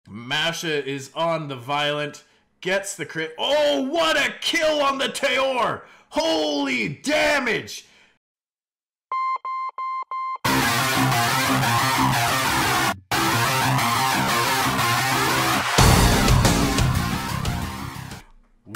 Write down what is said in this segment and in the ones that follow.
Masha is on the Violent. Gets the crit. Oh, what a kill on the Teor! Holy damage!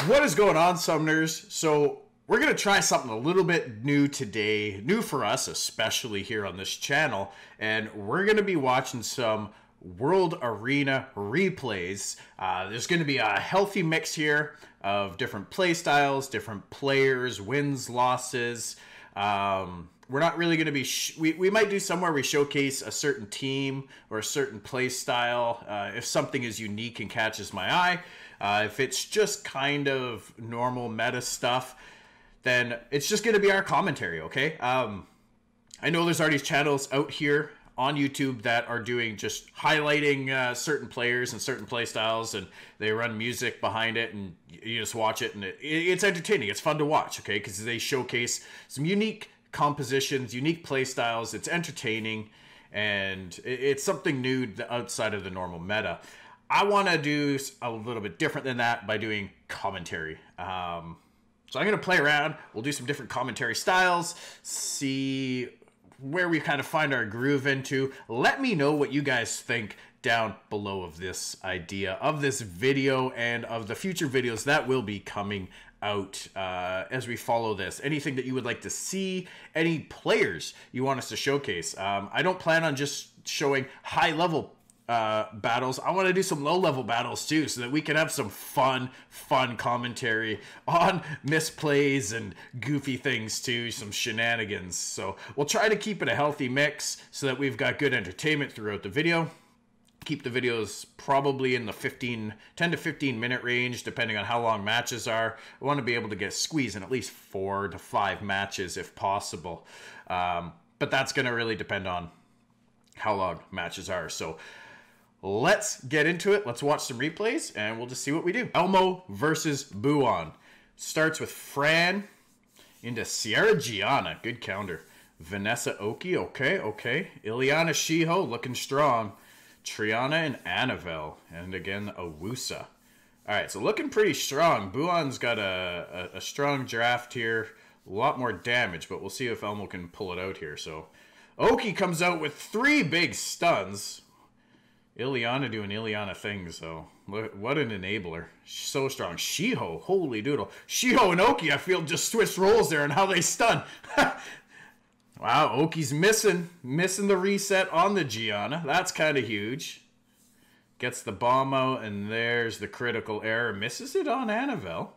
What is going on, Summoners? So we're going to try something a little bit new today, new for us, especially here on this channel, and we're going to be watching some World Arena replays. There's going to be a healthy mix here of different play styles, different players, wins, losses. We're not really going to be... we might do somewhere we showcase a certain team or a certain play style if something is unique and catches my eye. If it's just kind of normal meta stuff, then it's just going to be our commentary, okay? I know there's already channels out here on YouTube that are doing just highlighting certain players and certain play styles, and they run music behind it, and you just watch it, and it's entertaining. It's fun to watch, okay? Because they showcase some unique compositions, unique play styles. It's entertaining, and it's something new outside of the normal meta. I want to do a little bit different than that by doing commentary. So I'm going to play around. We'll do some different commentary styles, see where we kind of find our groove into. Let me know what you guys think down below of this idea, of this video, and of the future videos that will be coming out as we follow this. Anything that you would like to see, any players you want us to showcase. I don't plan on just showing high-level battles. I want to do some low-level battles too, so that we can have some fun commentary on misplays and goofy things too, some shenanigans. So we'll try to keep it a healthy mix so that we've got good entertainment throughout the video. Keep the videos probably in the 10 to 15 minute range, depending on how long matches are. I want to be able to get squeezed in at least 4 to 5 matches if possible. But that's going to really depend on how long matches are. So let's get into it. Let's watch some replays, and we'll just see what we do. Elmo versus Buon. Starts with Fran into Sierra Gianna. Good counter. Vanessa Oki. Okay. Ileana Shiho looking strong. Triana and Annabelle. And again, Awusa. All right, so looking pretty strong. Buon's got a strong draft here. A lot more damage, but we'll see if Elmo can pull it out here. So Oki comes out with 3 big stuns. Ileana doing Ileana things, though. What an enabler. So strong. Shiho, holy doodle. Shiho and Oki, I feel, just switched roles there and how they stun. Wow, Oki's missing the reset on the Gianna. That's kind of huge. Gets the bomb out, and there's the critical error. Misses it on Annabelle.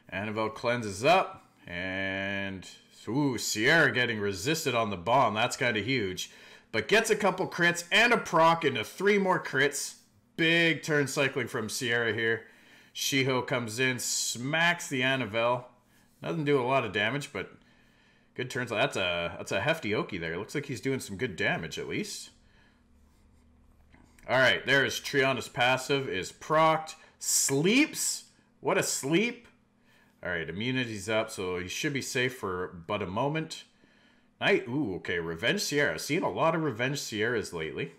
Annabelle cleanses up, and ooh, Sierra getting resisted on the bomb. That's kind of huge. But gets a couple crits and a proc into 3 more crits. Big turn cycling from Sierra here. Shiho comes in, smacks the Annabelle. Doesn't do a lot of damage, but good turns. That's a hefty Oki there. Looks like he's doing some good damage at least. All right, there's Triana's passive is procced. Sleeps. What a sleep. All right, immunity's up, so he should be safe for but a moment. Ooh, okay, Revenge Sierra. Seen a lot of Revenge Sierras lately.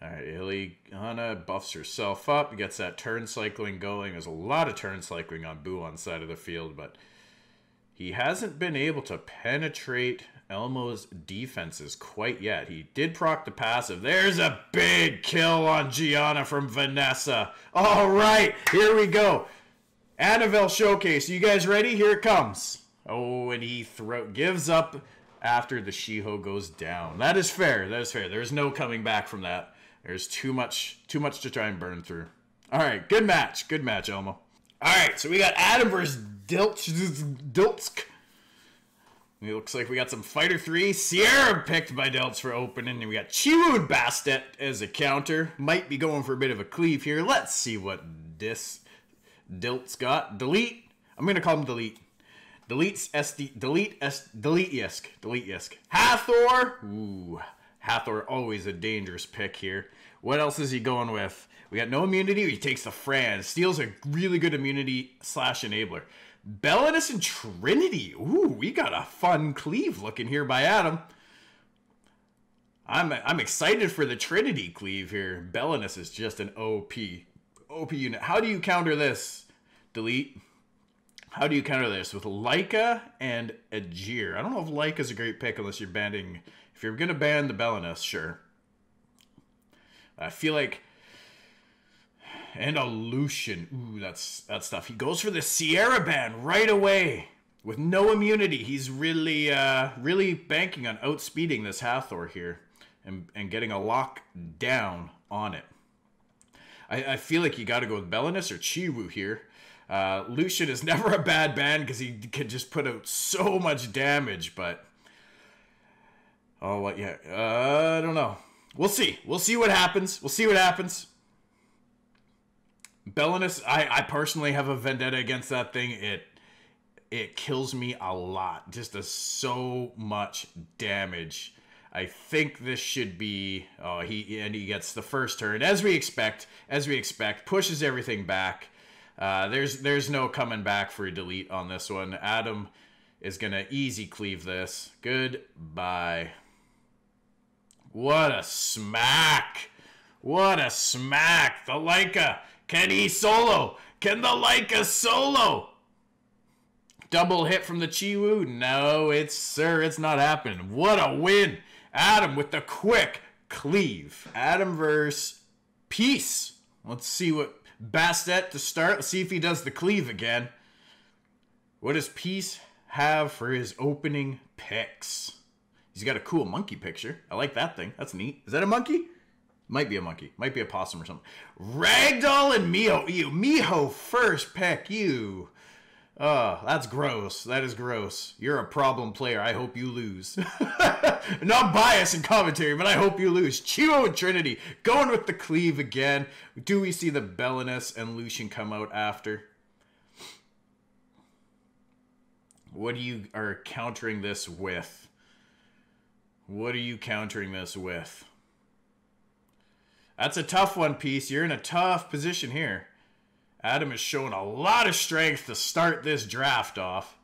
Alright, Ileana buffs herself up, gets that turn cycling going. There's a lot of turn cycling on Buon's side of the field, but he hasn't been able to penetrate Elmo's defenses quite yet. He did proc the passive. There's a big kill on Gianna from Vanessa. Alright, here we go. Annabelle showcase. You guys ready? Here it comes. Oh, and he gives up after the Shiho goes down. That is fair. That is fair. There's no coming back from that. There's too much to try and burn through. All right, good match. Good match, Elmo. All right, so we got Adam versus Diltsk. It looks like we got some Fighter 3. Sierra picked by Delts for opening. And we got Chiwu and Bastet as a counter. Might be going for a bit of a cleave here. Let's see what this Dilt's got. Delete. I'm going to call him Delete. Delete Yisk. Hathor. Ooh. Hathor, always a dangerous pick here. What else is he going with? We got no immunity. He takes the Fran. Steals a really good immunity / enabler. Bellenus and Trinity. Ooh, we got a fun cleave looking here by Adam. I'm excited for the Trinity cleave here. Bellenus is just an OP unit. How do you counter this? Delete. How do you counter this? With Leica and Ajir. I don't know if Leica's a great pick unless you're banning... If you're going to ban the Bellenus, sure. I feel like... And a Lucian. Ooh, that's tough. He goes for the Sierra ban right away. With no immunity. He's really banking on outspeeding this Hathor here. And getting a lock down on it. I feel like you got to go with Bellenus or Chiwu here. Lucian is never a bad ban because he can just put out so much damage, but... Oh, what? Yeah. I don't know. We'll see. We'll see what happens. We'll see what happens. Bellenus, I personally have a vendetta against that thing. It kills me a lot. Just does so much damage. I think this should be... Oh, he gets the first turn. As we expect. Pushes everything back. There's no coming back for a delete on this one. Adam is going to easy cleave this. Goodbye. What a smack. What a smack. The Leica. Can he solo? Can the Leica solo? Double hit from the Chiwu? No, it's not happening. What a win. Adam with the quick cleave. Adam versus Peace. Let's see what... Bastet to start. Let's see if he does the cleave again. What does Peace have for his opening picks? He's got a cool monkey picture. I like that thing. That's neat. Is that a monkey? Might be a monkey. Might be a possum or something. Ragdoll and Miho. Miho first pick. Oh, that's gross. That is gross. You're a problem player. I hope you lose. Not biased in commentary, but I hope you lose. Chiwo and Trinity going with the cleave again. Do we see the Bellenus and Lucian come out after? What are countering this with? What are you countering this with? That's a tough one, Peace. You're in a tough position here. Adam is showing a lot of strength to start this draft off.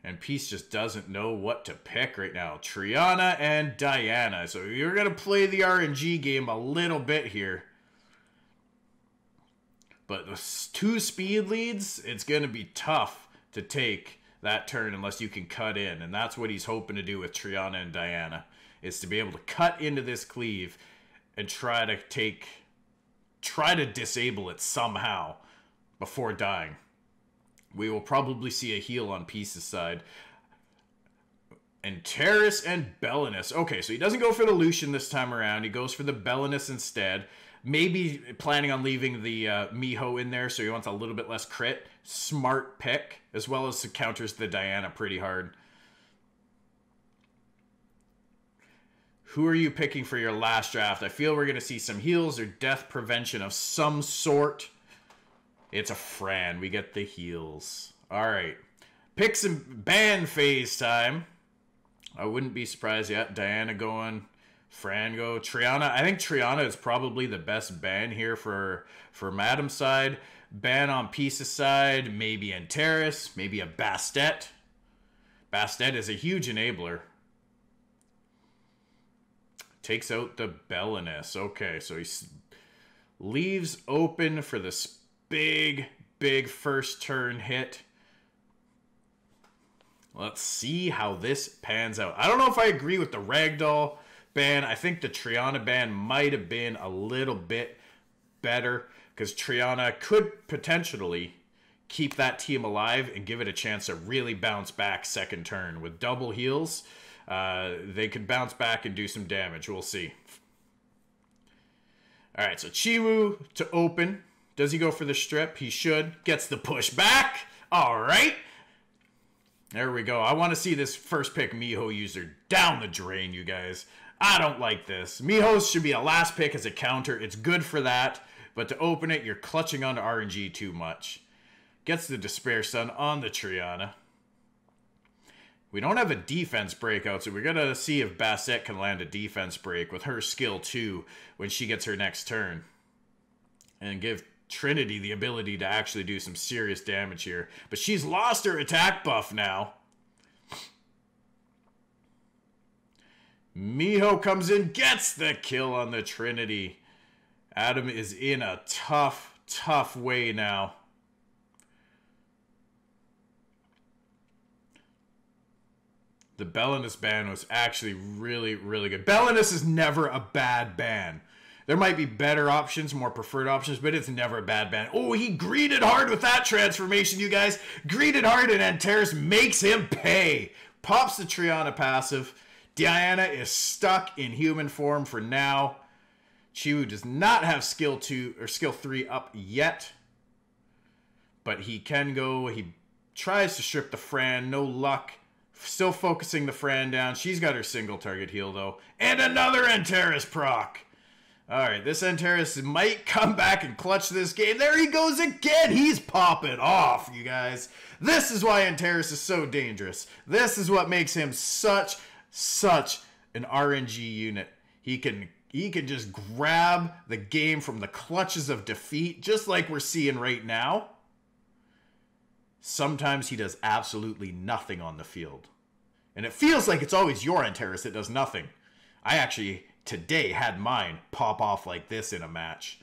And Peace just doesn't know what to pick right now. Triana and Diana. So you're going to play the RNG game a little bit here. But the 2 speed leads, it's going to be tough to take that turn unless you can cut in. And that's what he's hoping to do with Triana and Diana. Is to be able to cut into this cleave and try to disable it somehow before dying. We will probably see a heal on Peace's side. And Terrace and Bellenus. Okay, so he doesn't go for the Lucian this time around. He goes for the Bellenus instead. Maybe planning on leaving the Miho in there, so he wants a little bit less crit. Smart pick, as well as counters the Diana pretty hard. Who are you picking for your last draft? I feel we're going to see some heals or death prevention of some sort. It's a Fran. We get the heals. All right. Picks and ban phase time. I wouldn't be surprised yet. Diana going. Fran go. Triana. I think Triana is probably the best ban here for Madam's side. Ban on Peace's side. Maybe Antares. Maybe a Bastet. Bastet is a huge enabler. Takes out the Bellenus. Okay, so he leaves open for this big first turn hit. Let's see how this pans out. I don't know if I agree with the Ragdoll ban. I think the Triana ban might have been a little bit better because Triana could potentially keep that team alive and give it a chance to really bounce back second turn. With double heals, they could bounce back and do some damage. We'll see. All right, so Chiwu to open. Does he go for the strip? He should. Gets the push back. All right. There we go. I want to see this first pick Miho user down the drain, you guys. I don't like this. Miho's should be a last pick as a counter. It's good for that. But to open it, you're clutching onto RNG too much. Gets the Despair Sun on the Triana. We don't have a defense breakout, so we're going to see if Bastet can land a defense break with her skill 2 when she gets her next turn. And give Trinity the ability to actually do some serious damage here. But she's lost her attack buff now. Miho comes in, gets the kill on the Trinity. Adam is in a tough, tough way now. The BELLENUS ban was actually really, really good. BELLENUS is never a bad ban. There might be better options, more preferred options, but it's never a bad ban. Oh, he greeted hard with that transformation, you guys. Greeted hard, and Antares makes him pay. Pops the Triana passive. Diana is stuck in human form for now. Chiwu does not have skill 2 or skill 3 up yet. But he can go. He tries to strip the Fran. No luck. Still focusing the Fran down. She's got her single target heal, though. And another Antares proc. Alright, this Antares might come back and clutch this game. There he goes again. He's popping off, you guys. This is why Antares is so dangerous. This is what makes him such an RNG unit. He can just grab the game from the clutches of defeat, just like we're seeing right now. Sometimes he does absolutely nothing on the field. And it feels like it's always your Antares that does nothing. I actually, today, had mine pop off like this in a match.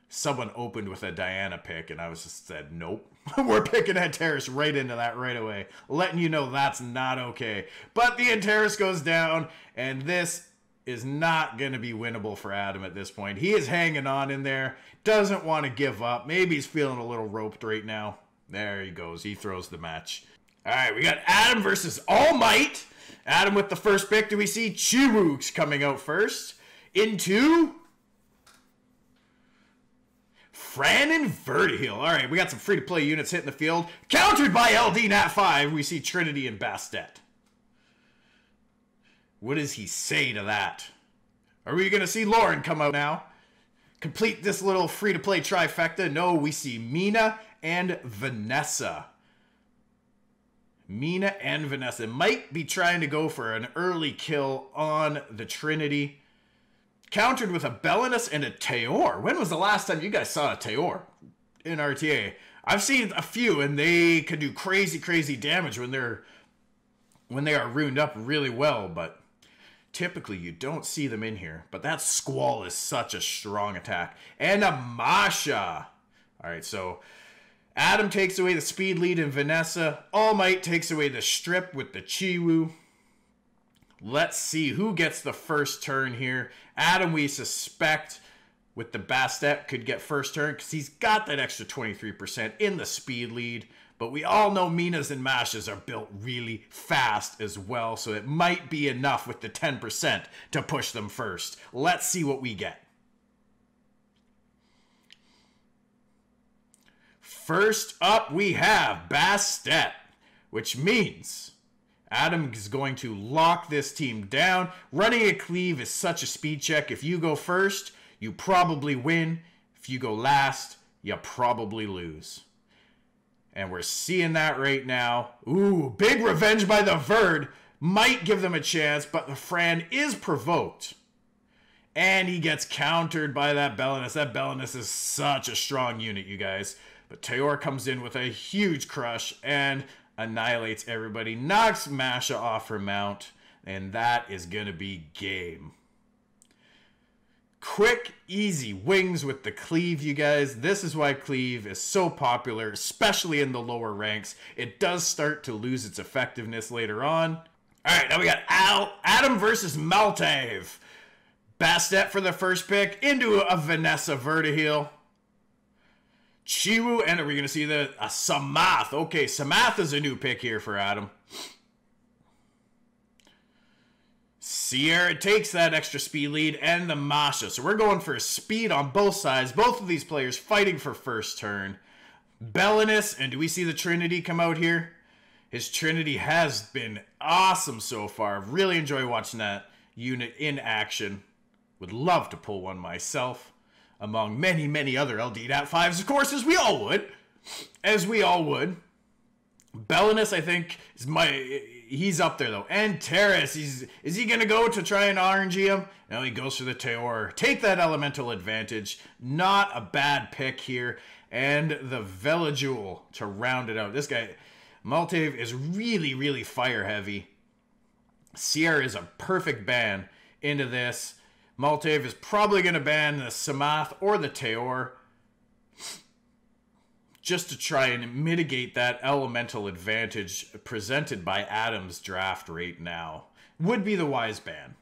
Someone opened with a Diana pick, and I was just said, nope. We're picking Antares right into that right away. Letting you know that's not okay. But the Antares goes down, and this is not going to be winnable for Adam at this point. He is hanging on in there. Doesn't want to give up. Maybe he's feeling a little roped right now. There he goes. He throws the match. All right, we got Adam versus All Might. Adam with the first pick. Do we see Chiwuks coming out first? Into Fran and Vertiheal. All right, we got some free-to-play units hitting the field. Countered by LD Nat 5. We see Trinity and Bastet. What does he say to that? Are we going to see Lauren come out now? Complete this little free-to-play trifecta. No, we see Mina and Vanessa. Mina and Vanessa might be trying to go for an early kill on the Trinity. Countered with a BELLENUS and a Teor. When was the last time you guys saw a Teor in RTA? I've seen a few, and they can do crazy, crazy damage when they are ruined up really well, but typically you don't see them in here. But that Squall is such a strong attack. And a Masha. All right, so Adam takes away the speed lead in Vanessa. All Might takes away the strip with the Chiwu. Let's see who gets the first turn here. Adam, we suspect, with the Bastet, could get first turn because he's got that extra 23% in the speed lead. But we all know Minas and Mashas are built really fast as well, so it might be enough with the 10% to push them first. Let's see what we get. First up, we have Bastet, which means Adam is going to lock this team down. Running a cleave is such a speed check. If you go first, you probably win. If you go last, you probably lose. And we're seeing that right now. Ooh, big revenge by the Verd. Might give them a chance, but the Fran is provoked. And he gets countered by that BELLENUS. That BELLENUS is such a strong unit, you guys. But Teor comes in with a huge crush and annihilates everybody. Knocks Masha off her mount. And that is going to be game. Quick, easy wings with the cleave, you guys. This is why cleave is so popular, especially in the lower ranks. It does start to lose its effectiveness later on. All right, now we got Adam versus Maltave. Bastet for the first pick into a Vanessa Vertiheal. Chiwu, and are we going to see the Samath? Okay, Samath is a new pick here for Adam. Sierra takes that extra speed lead and the Masha. So we're going for speed on both sides. Both of these players fighting for first turn. BELLENUS, and do we see the Trinity come out here? His Trinity has been awesome so far. Really enjoy watching that unit in action. Would love to pull one myself. Among many, many other LD.5s, of course, as we all would. As we all would. BELLENUS, I think, he's up there, though. And Terrace, is he going to go to try and RNG him? No, he goes for the Teor. Take that elemental advantage. Not a bad pick here. And the Velajewel to round it out. This guy, Maltave, is really, really fire heavy. Sierra is a perfect ban into this. Maltave is probably going to ban the Samath or the Teor just to try and mitigate that elemental advantage presented by Adam's draft right now. Would be the wise ban.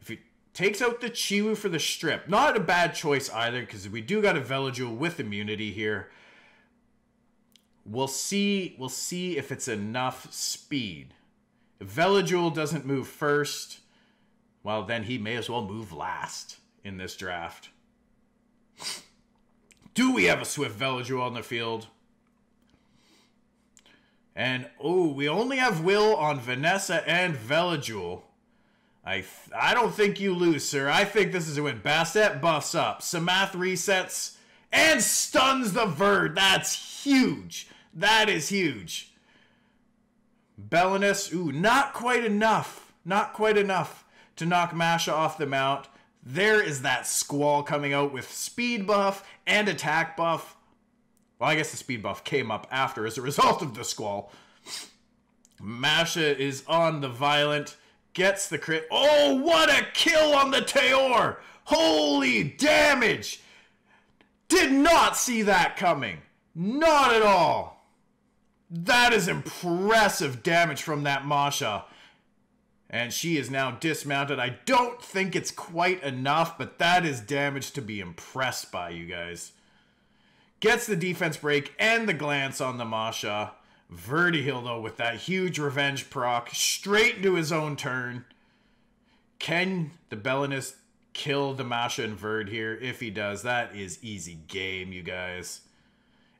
If he takes out the Chiwu for the strip, not a bad choice either, because we do got a Velojoule with immunity here. We'll see if it's enough speed. If Velojoule doesn't move first, well, then he may as well move last in this draft. Do we have a Swift Velojoule on the field? And, oh, we only have Will on Vanessa and Velojoule. I don't think you lose, sir. I think this is when Bastet buffs up. Samath resets and stuns the Verd. That's huge. That is huge. Bellenus, ooh, not quite enough. Not quite enough to knock Masha off the mount. There is that Squall coming out with speed buff and attack buff. Well, I guess the speed buff came up after as a result of the Squall. Masha is on the Violent. Gets the crit. Oh, what a kill on the Teor! Holy damage! Did not see that coming. Not at all. That is impressive damage from that Masha. And she is now dismounted. I don't think it's quite enough, but that is damage to be impressed by, you guys. Gets the defense break and the glance on the Masha. Vertihill, though, with that huge revenge proc, straight into his own turn. Can the Bellenus kill the Masha and Verd here? If he does, that is easy game, you guys.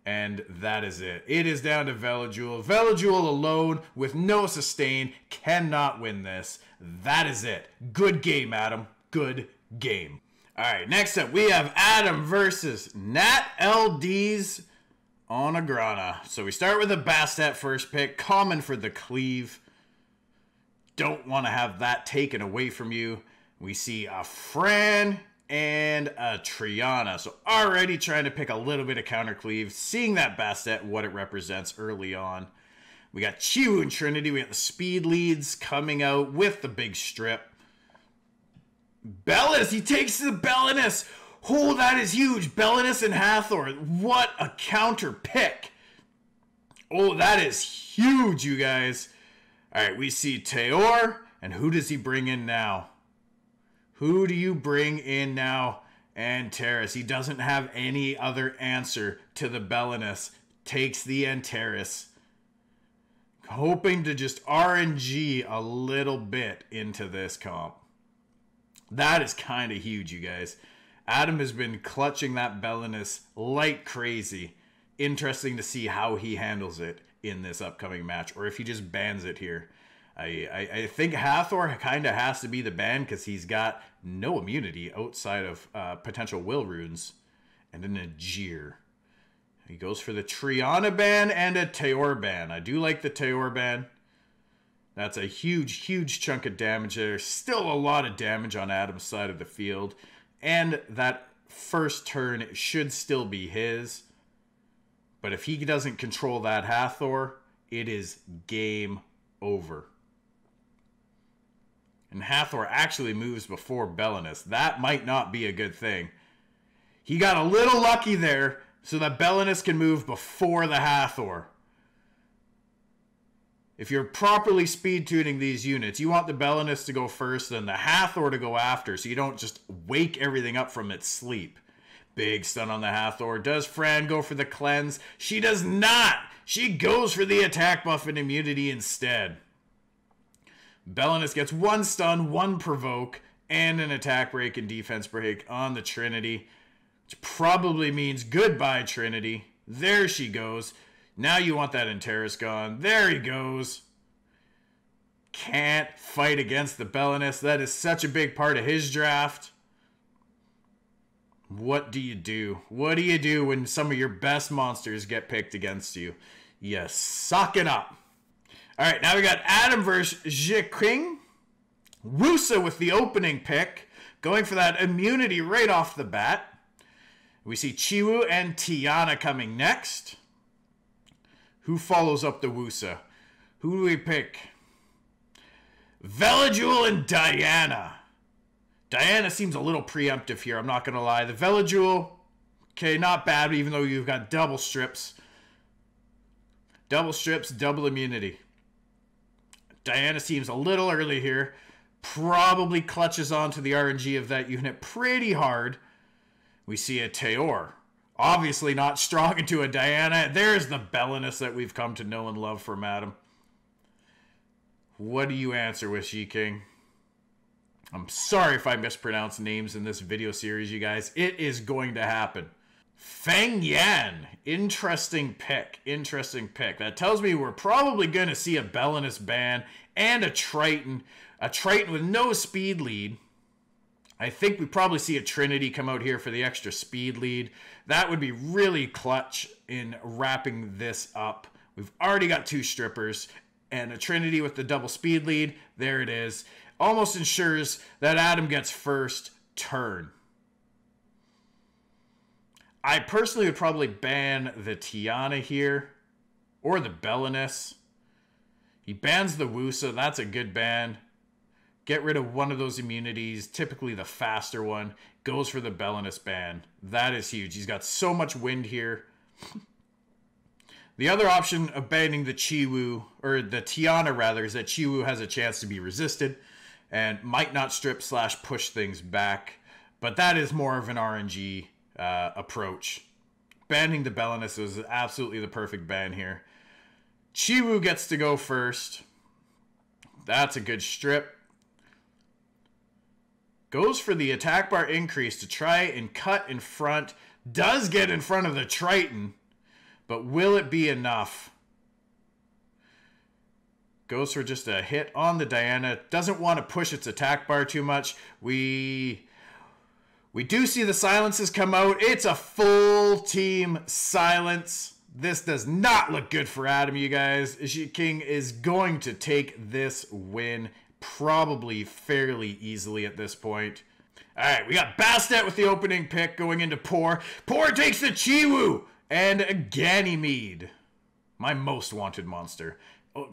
And that is it. It is down to Velojoule. Velojoule alone, with no sustain, cannot win this. That is it. Good game, Adam. Good game. All right, next up, we have Adam versus Nat LD's on a Grana. So we start with a Bastet first pick. Common for the Cleave. Don't want to have that taken away from you. We see a Fran and a Triana. So already trying to pick a little bit of counter Cleave. Seeing that Bastet, what it represents early on. We got Chiwu and Trinity. We got the speed leads coming out with the big strip. Bellenus, he takes the Bellenus. Oh, that is huge. Bellenus and Hathor. What a counter pick. Oh, that is huge, you guys. All right, we see Teor. And who does he bring in now? Who do you bring in now? Antares. He doesn't have any other answer to the Bellenus. Takes the Antares. Hoping to just RNG a little bit into this comp. That is kind of huge, you guys. Adam has been clutching that Bellenus like crazy. Interesting to see how he handles it in this upcoming match, or if he just bans it here. I think Hathor kind of has to be the ban because he's got no immunity outside of potential will runes and an Ajir. He goes for the Triana ban and a Teor ban. I do like the Teor ban. That's a huge, huge chunk of damage there. Still a lot of damage on Adam's side of the field. And that first turn should still be his. But if he doesn't control that Hathor, it is game over. And Hathor actually moves before Bellenus. That might not be a good thing. He got a little lucky there so that Bellenus can move before the Hathor. If you're properly speed tuning these units, you want the Bellenus to go first and the Hathor to go after so you don't just wake everything up from its sleep. Big stun on the Hathor. Does Fran go for the cleanse? She does not! She goes for the attack buff and immunity instead. Bellenus gets one stun, one provoke, and an attack break and defense break on the Trinity. Which probably means goodbye, Trinity. There she goes. Now you want that Antares gone. There he goes. Can't fight against the Bellenus. That is such a big part of his draft. What do you do? What do you do when some of your best monsters get picked against you? You suck it up. All right, now we got Adam versus Jiqing. Wusa with the opening pick. Going for that immunity right off the bat. We see Chiwu and Tiana coming next. Who follows up the Wusa? Who do we pick? Velajul and Diana. Diana seems a little preemptive here, I'm not going to lie. The Velajul, okay, not bad, even though you've got double strips. Double strips, double immunity. Diana seems a little early here. Probably clutches onto the RNG of that unit pretty hard. We see a Teor. Obviously not strong into a Diana. There's the BELLENUS that we've come to know and love from Adam. What do you answer with, She-King? I'm sorry if I mispronounce names in this video series, you guys. It is going to happen. Feng Yan. Interesting pick. Interesting pick. That tells me we're probably going to see a BELLENUS ban and a Triton. A Triton with no speed lead. I think we probably see a Trinity come out here for the extra speed lead. That would be really clutch in wrapping this up. We've already got 2 strippers. And a Trinity with the double speed lead. There it is. Almost ensures that Adam gets first turn. I personally would probably ban the Tiana here. Or the BELLENUS. He bans the Wusa. That's a good ban. Get rid of one of those immunities. Typically the faster one. Goes for the BELLENUS ban. That is huge. He's got so much wind here. The other option of banning the Chiwu, or the Tiana rather, is that Chiwu has a chance to be resisted and might not strip / push things back. But that is more of an RNG approach. Banning the BELLENUS is absolutely the perfect ban here. Chiwu gets to go first. That's a good strip. Goes for the attack bar increase to try and cut in front. Does get in front of the Triton. But will it be enough? Goes for just a hit on the Diana. Doesn't want to push its attack bar too much. We do see the silences come out. It's a full team silence. This does not look good for Adam, you guys. She-King is going to take this win probably fairly easily at this point. All right, we got Bastet with the opening pick going into Poor. Poor takes the Chiwu. And a Ganymede, my most wanted monster,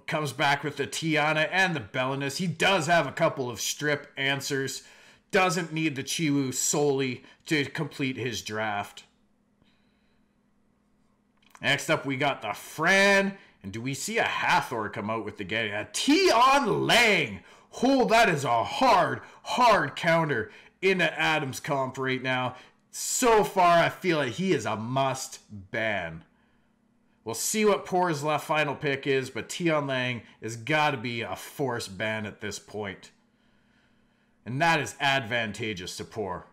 comes back with the Tiana and the BELLENUS. He does have a couple of strip answers. Doesn't need the Chiwu solely to complete his draft. Next up, we got the Fran. And do we see a Hathor come out with the Ganymede? A Tian Lang. Oh, that is a hard counter into Adam's comp right now. So far, I feel like he is a must ban. We'll see what Poor's final pick is, but Tian Lang has got to be a forced ban at this point. And that is advantageous to Poor.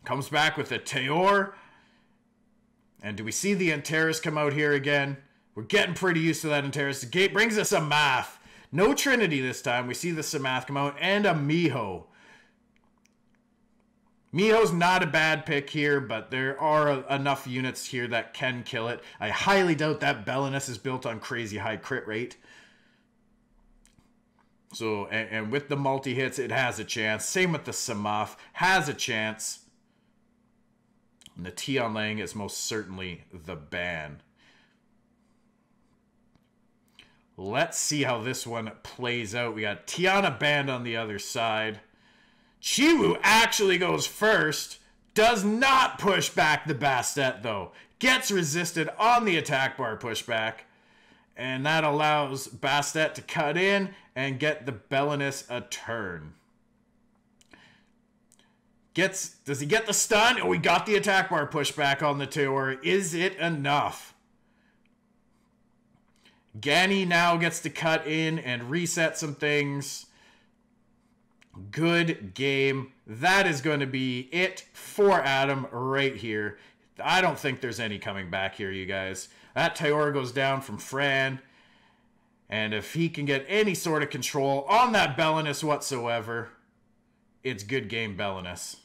Comes back with a Teor. And do we see the Antares come out here again? We're getting pretty used to that Antares. The gate brings us a Math. No Trinity this time. We see the Samath come out and a Miho. Miho's not a bad pick here, but there are enough units here that can kill it. I highly doubt that BELLENUS is built on crazy high crit rate. So, and with the multi-hits, it has a chance. Same with the Samath, has a chance. And the Tian Lang is most certainly the ban. Let's see how this one plays out. We got Tiana banned on the other side. Chiwu actually goes first. Does not push back the Bastet, though. Gets resisted on the attack bar pushback. And that allows Bastet to cut in and get the BELLENUS a turn. Does he get the stun? Oh, he got the attack bar pushback on the Teor. Is it enough? Gani now gets to cut in and reset some things. Good game. That is going to be it for Adam right here. I don't think there's any coming back here, you guys. That Teor goes down from Fran. And if he can get any sort of control on that BELLENUS whatsoever, it's good game BELLENUS.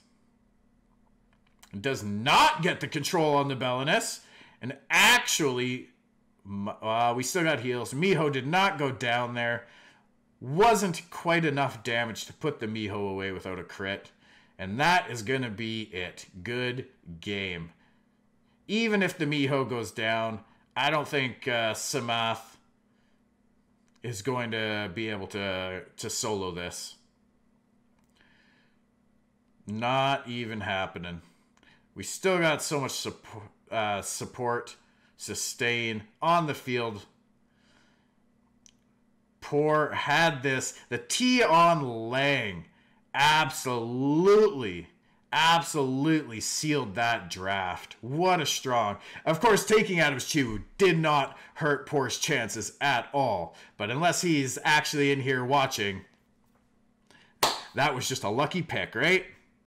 Does not get the control on the BELLENUS. And actually, we still got heals. Miho did not go down there. Wasn't quite enough damage to put the Miho away without a crit. And that is going to be it. Good game. Even if the Miho goes down, I don't think Samath is going to be able to solo this. Not even happening. We still got so much support, sustain on the field. Poor had this. The tee on Lang absolutely sealed that draft. What a strong. Of course, taking Adams Chiu did not hurt Poor's chances at all. But unless he's actually in here watching, that was just a lucky pick, right?